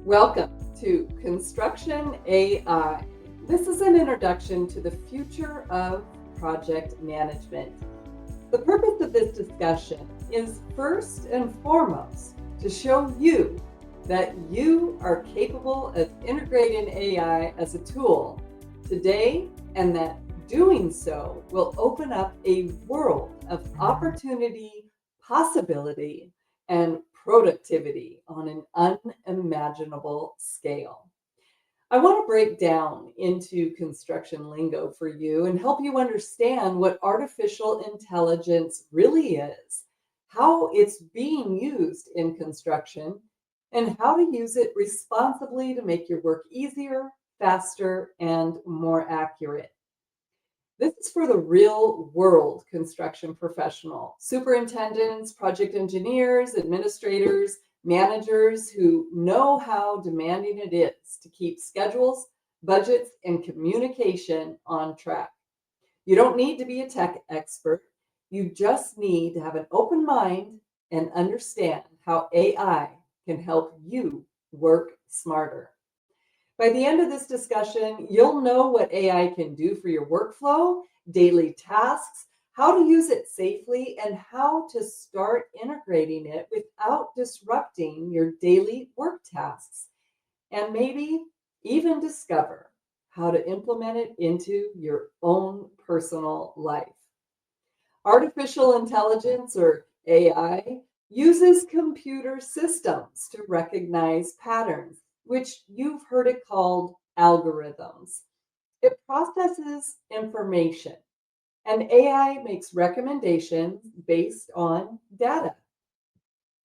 Welcome to Construction AI. This is an introduction to the future of project management. The purpose of this discussion is first and foremost to show you that you are capable of integrating AI as a tool today, and that doing so will open up a world of opportunity, possibility, and productivity on an unimaginable scale. I want to break down into construction lingo for you and help you understand what artificial intelligence really is, how it's being used in construction, and how to use it responsibly to make your work easier, faster, and more accurate. This is for the real world construction professional, superintendents, project engineers, administrators, managers who know how demanding it is to keep schedules, budgets, and communication on track. You don't need to be a tech expert. You just need to have an open mind and understand how AI can help you work smarter. By the end of this discussion, you'll know what AI can do for your workflow, daily tasks, how to use it safely, and how to start integrating it without disrupting your daily work tasks. And maybe even discover how to implement it into your own personal life. Artificial intelligence, or AI, uses computer systems to recognize patterns, which you've heard it called algorithms. It processes information, and AI makes recommendations based on data.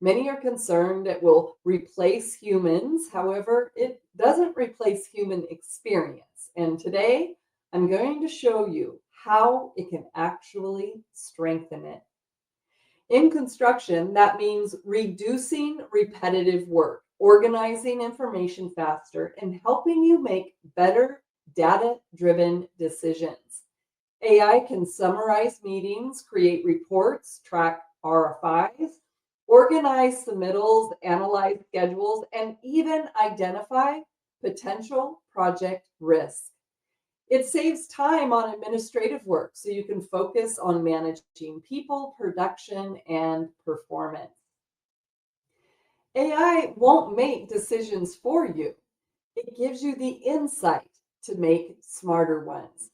Many are concerned it will replace humans. However, it doesn't replace human experience. And today, I'm going to show you how it can actually strengthen it. In construction, that means reducing repetitive work, organizing information faster, and helping you make better data-driven decisions. AI can summarize meetings, create reports, track RFIs, organize submittals, analyze schedules, and even identify potential project risks. It saves time on administrative work so you can focus on managing people, production, and performance. AI won't make decisions for you. It gives you the insight to make smarter ones.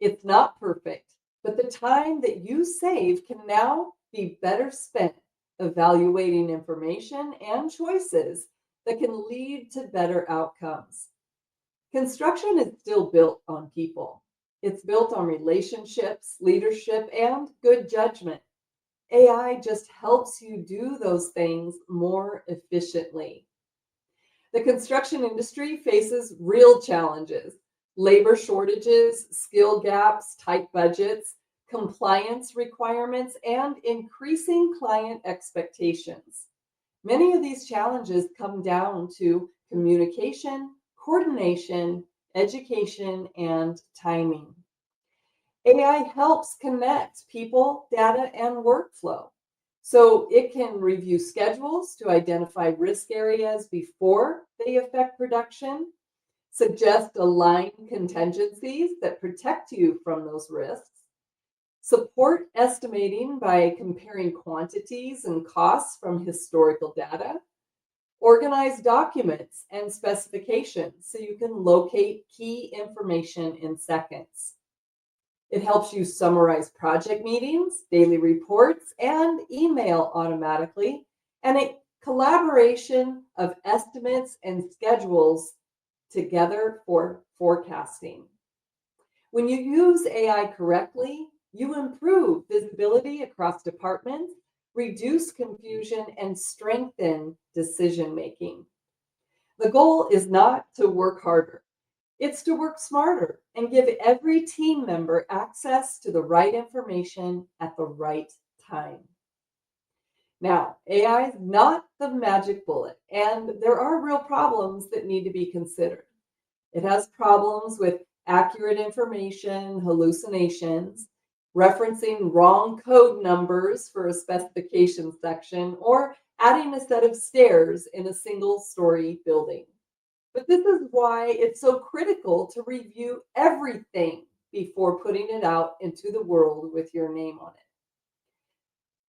It's not perfect, but the time that you save can now be better spent evaluating information and choices that can lead to better outcomes. Construction is still built on people. It's built on relationships, leadership, and good judgment. AI just helps you do those things more efficiently. The construction industry faces real challenges: labor shortages, skill gaps, tight budgets, compliance requirements, and increasing client expectations. Many of these challenges come down to communication, coordination, education, and timing. AI helps connect people, data, and workflow. So it can review schedules to identify risk areas before they affect production, suggest aligned contingencies that protect you from those risks, support estimating by comparing quantities and costs from historical data, organize documents and specifications so you can locate key information in seconds. It helps you summarize project meetings, daily reports, and email automatically, and a collaboration of estimates and schedules together for forecasting. When you use AI correctly, you improve visibility across departments, reduce confusion, and strengthen decision making. The goal is not to work harder, it's to work smarter and give every team member access to the right information at the right time. Now, AI is not the magic bullet, and there are real problems that need to be considered. It has problems with accurate information, hallucinations, referencing wrong code numbers for a specification section, or adding a set of stairs in a single-story building. But this is why it's so critical to review everything before putting it out into the world with your name on it.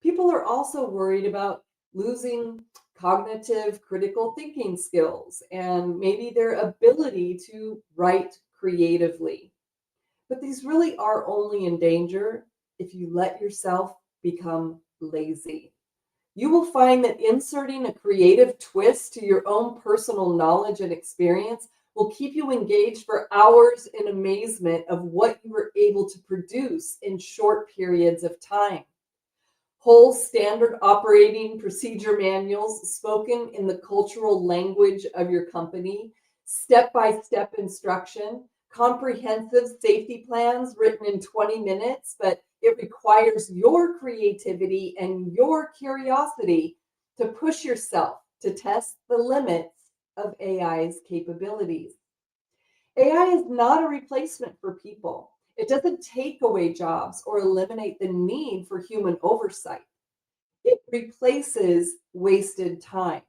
People are also worried about losing cognitive critical thinking skills and maybe their ability to write creatively. But these really are only in danger if you let yourself become lazy. You will find that inserting a creative twist to your own personal knowledge and experience will keep you engaged for hours in amazement of what you were able to produce in short periods of time. Whole standard operating procedure manuals spoken in the cultural language of your company, step by step instruction, comprehensive safety plans written in 20 minutes, but it requires your creativity and your curiosity to push yourself to test the limits of AI's capabilities. AI is not a replacement for people. It doesn't take away jobs or eliminate the need for human oversight. It replaces wasted time,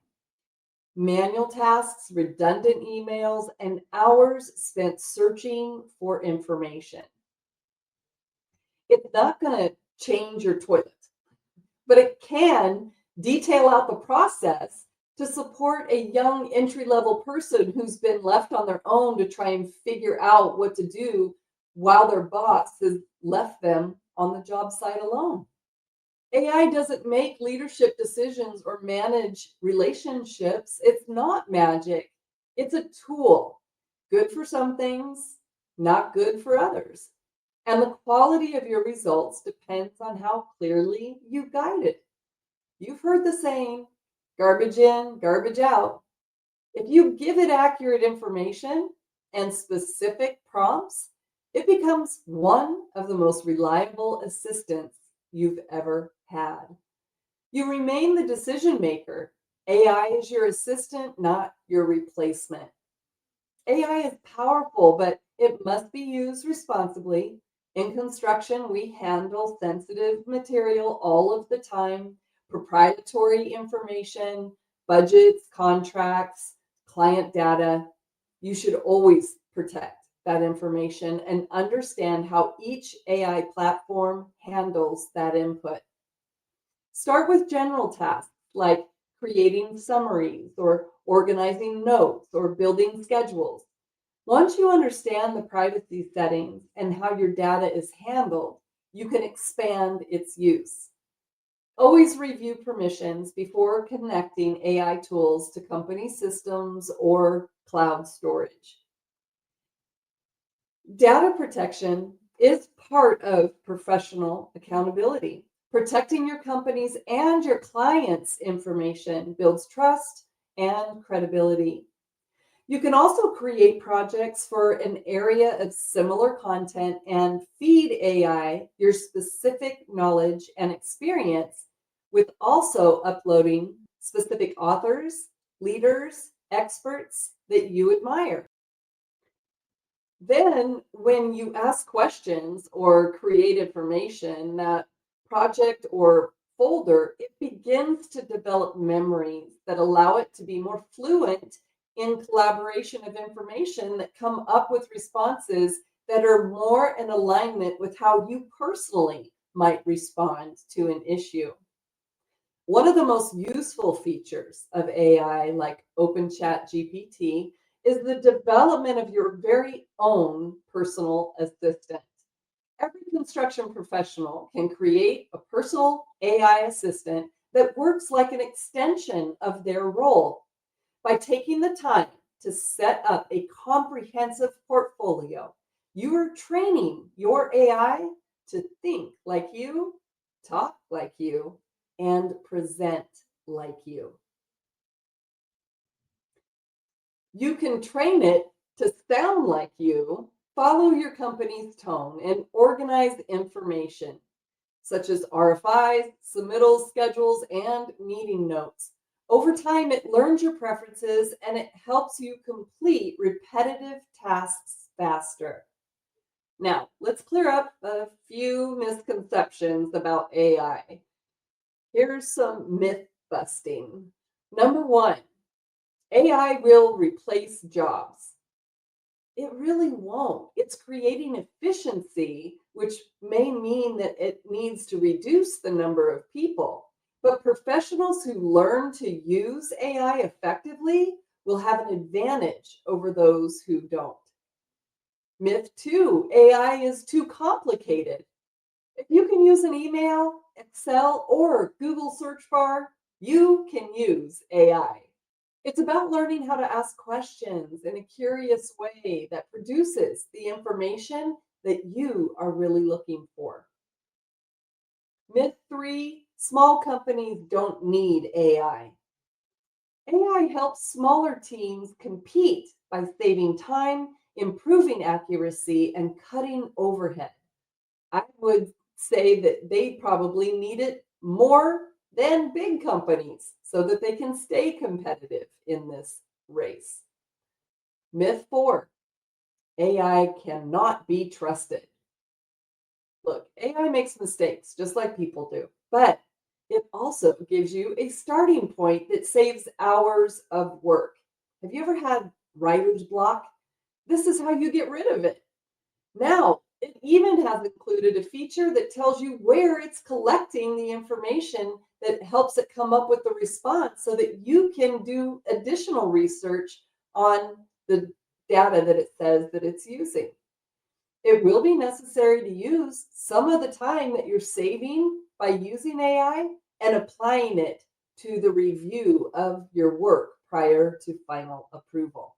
manual tasks, redundant emails, and hours spent searching for information. It's not going to change your toilet, but it can detail out the process to support a young entry level person who's been left on their own to try and figure out what to do while their boss has left them on the job site alone. AI doesn't make leadership decisions or manage relationships. It's not magic. It's a tool. Good for some things, not good for others. And the quality of your results depends on how clearly you guide it. You've heard the saying, garbage in, garbage out. If you give it accurate information and specific prompts, it becomes one of the most reliable assistants you've ever had. You remain the decision maker. AI is your assistant, not your replacement. AI is powerful, but it must be used responsibly. In construction, we handle sensitive material all of the time, proprietary information, budgets, contracts, client data. You should always protect that information and understand how each AI platform handles that input. Start with general tasks like creating summaries or organizing notes or building schedules. Once you understand the privacy settings and how your data is handled, you can expand its use. Always review permissions before connecting AI tools to company systems or cloud storage. Data protection is part of professional accountability. Protecting your company's and your clients' information builds trust and credibility. You can also create projects for an area of similar content and feed AI your specific knowledge and experience with also uploading specific authors, leaders, experts that you admire. Then, when you ask questions or create information, that project or folder, it begins to develop memories that allow it to be more fluent in collaboration of information that come up with responses that are more in alignment with how you personally might respond to an issue. One of the most useful features of AI, like OpenChat GPT, is the development of your very own personal assistant. Every construction professional can create a personal AI assistant that works like an extension of their role. By taking the time to set up a comprehensive portfolio, you are training your AI to think like you, talk like you, and present like you. You can train it to sound like you, follow your company's tone, and organize information such as RFIs, submittals, schedules, and meeting notes. Over time, it learns your preferences and it helps you complete repetitive tasks faster. Now, let's clear up a few misconceptions about AI. Here's some myth busting. Number one, AI will replace jobs. It really won't. It's creating efficiency, which may mean that it needs to reduce the number of people. But professionals who learn to use AI effectively will have an advantage over those who don't. Myth two, AI is too complicated. If you can use an email, Excel, or Google search bar, you can use AI. It's about learning how to ask questions in a curious way that produces the information that you are really looking for. Myth three, small companies don't need AI. AI helps smaller teams compete by saving time, improving accuracy, and cutting overhead. I would say that they probably need it more than big companies so that they can stay competitive in this race. Myth four, AI cannot be trusted. Look, AI makes mistakes just like people do, but it also gives you a starting point that saves hours of work. Have you ever had writer's block? This is how you get rid of it. Now, it even has included a feature that tells you where it's collecting the information that helps it come up with the response so that you can do additional research on the data that it says that it's using. It will be necessary to use some of the time that you're saving by using AI and applying it to the review of your work prior to final approval.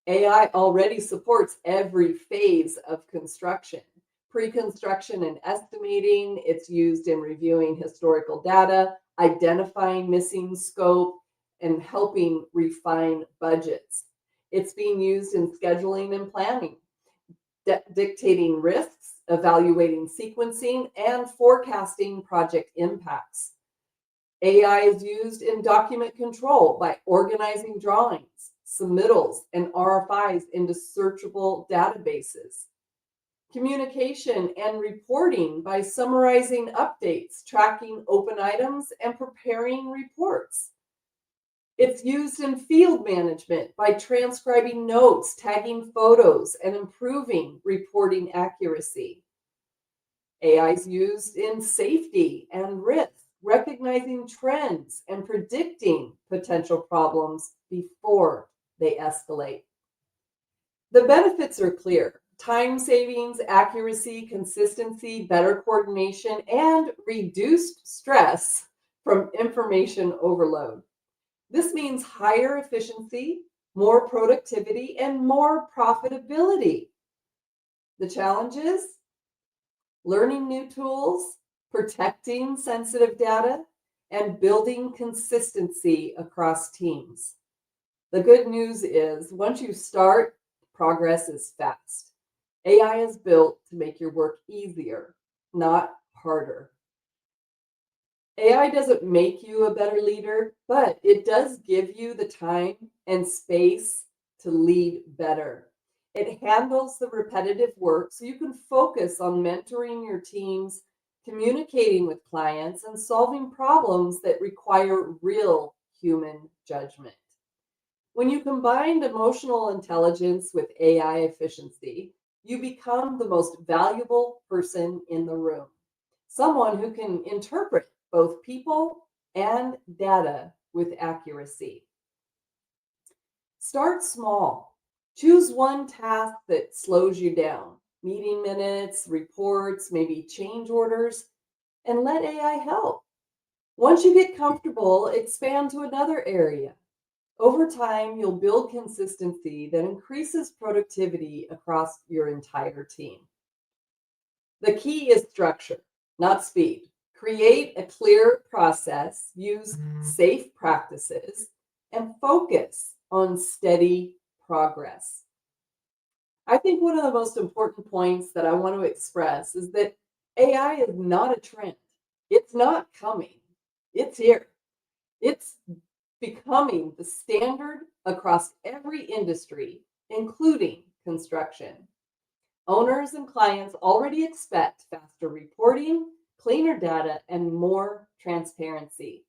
AI already supports every phase of construction. Pre-construction and estimating, it's used in reviewing historical data, identifying missing scope, and helping refine budgets. It's being used in scheduling and planning, dictating risks, evaluating sequencing, and forecasting project impacts. AI is used in document control by organizing drawings, submittals, and RFIs into searchable databases. Communication and reporting by summarizing updates, tracking open items, and preparing reports. It's used in field management by transcribing notes, tagging photos, and improving reporting accuracy. AI is used in safety and risk, recognizing trends and predicting potential problems before they escalate. The benefits are clear: time savings, accuracy, consistency, better coordination, and reduced stress from information overload. This means higher efficiency, more productivity, and more profitability. The challenge is learning new tools, protecting sensitive data, and building consistency across teams. The good news is once you start, progress is fast. AI is built to make your work easier, not harder. AI doesn't make you a better leader, but it does give you the time and space to lead better. It handles the repetitive work so you can focus on mentoring your teams, communicating with clients, and solving problems that require real human judgment. When you combine emotional intelligence with AI efficiency, you become the most valuable person in the room, someone who can interpret both people and data with accuracy. Start small. Choose one task that slows you down, meeting minutes, reports, maybe change orders, and let AI help. Once you get comfortable, expand to another area. Over time, you'll build consistency that increases productivity across your entire team. The key is structure, not speed. Create a clear process, use safe practices, and focus on steady progress. I think one of the most important points that I want to express is that AI is not a trend. It's not coming. It's here. It's becoming the standard across every industry, including construction. Owners and clients already expect faster reporting, cleaner data, and more transparency.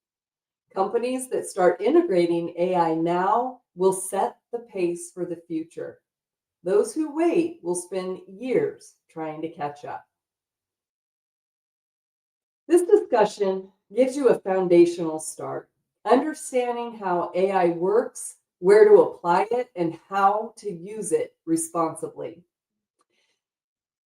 Companies that start integrating AI now will set the pace for the future. Those who wait will spend years trying to catch up. This discussion gives you a foundational start, understanding how AI works, where to apply it, and how to use it responsibly.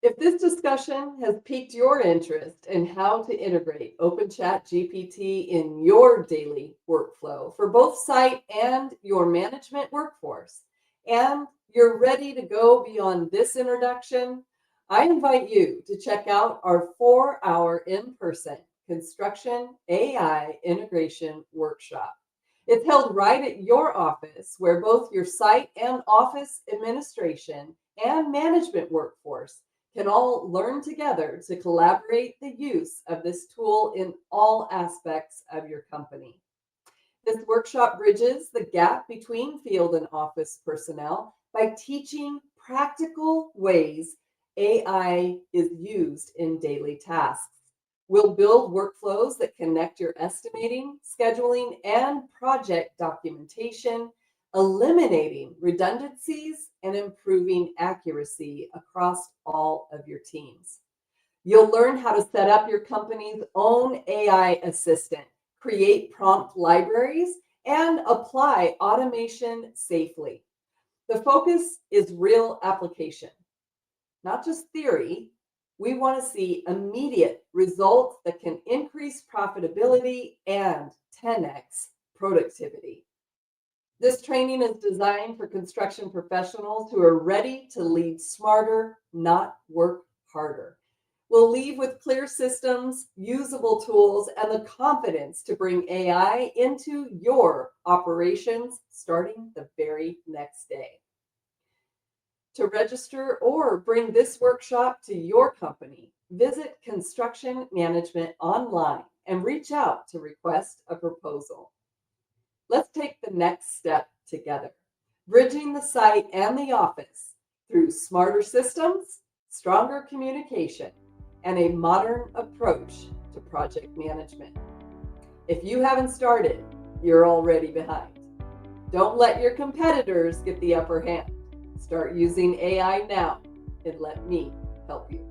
If this discussion has piqued your interest in how to integrate OpenChat GPT in your daily workflow for both site and your management workforce, and you're ready to go beyond this introduction, I invite you to check out our 4-hour in-person construction AI integration workshop. It's held right at your office, where both your site and office administration and management workforce can all learn together to collaborate the use of this tool in all aspects of your company. This workshop bridges the gap between field and office personnel by teaching practical ways AI is used in daily tasks. We'll build workflows that connect your estimating, scheduling, and project documentation, eliminating redundancies and improving accuracy across all of your teams. You'll learn how to set up your company's own AI assistant, create prompt libraries, and apply automation safely. The focus is real application, not just theory. We want to see immediate results that can increase profitability and 10x productivity. This training is designed for construction professionals who are ready to lead smarter, not work harder. We'll leave with clear systems, usable tools, and the confidence to bring AI into your operations starting the very next day. To register or bring this workshop to your company, visit Construction Management online and reach out to request a proposal. Let's take the next step together, bridging the site and the office through smarter systems, stronger communication, and a modern approach to project management. If you haven't started, you're already behind. Don't let your competitors get the upper hand. Start using AI now and let me help you.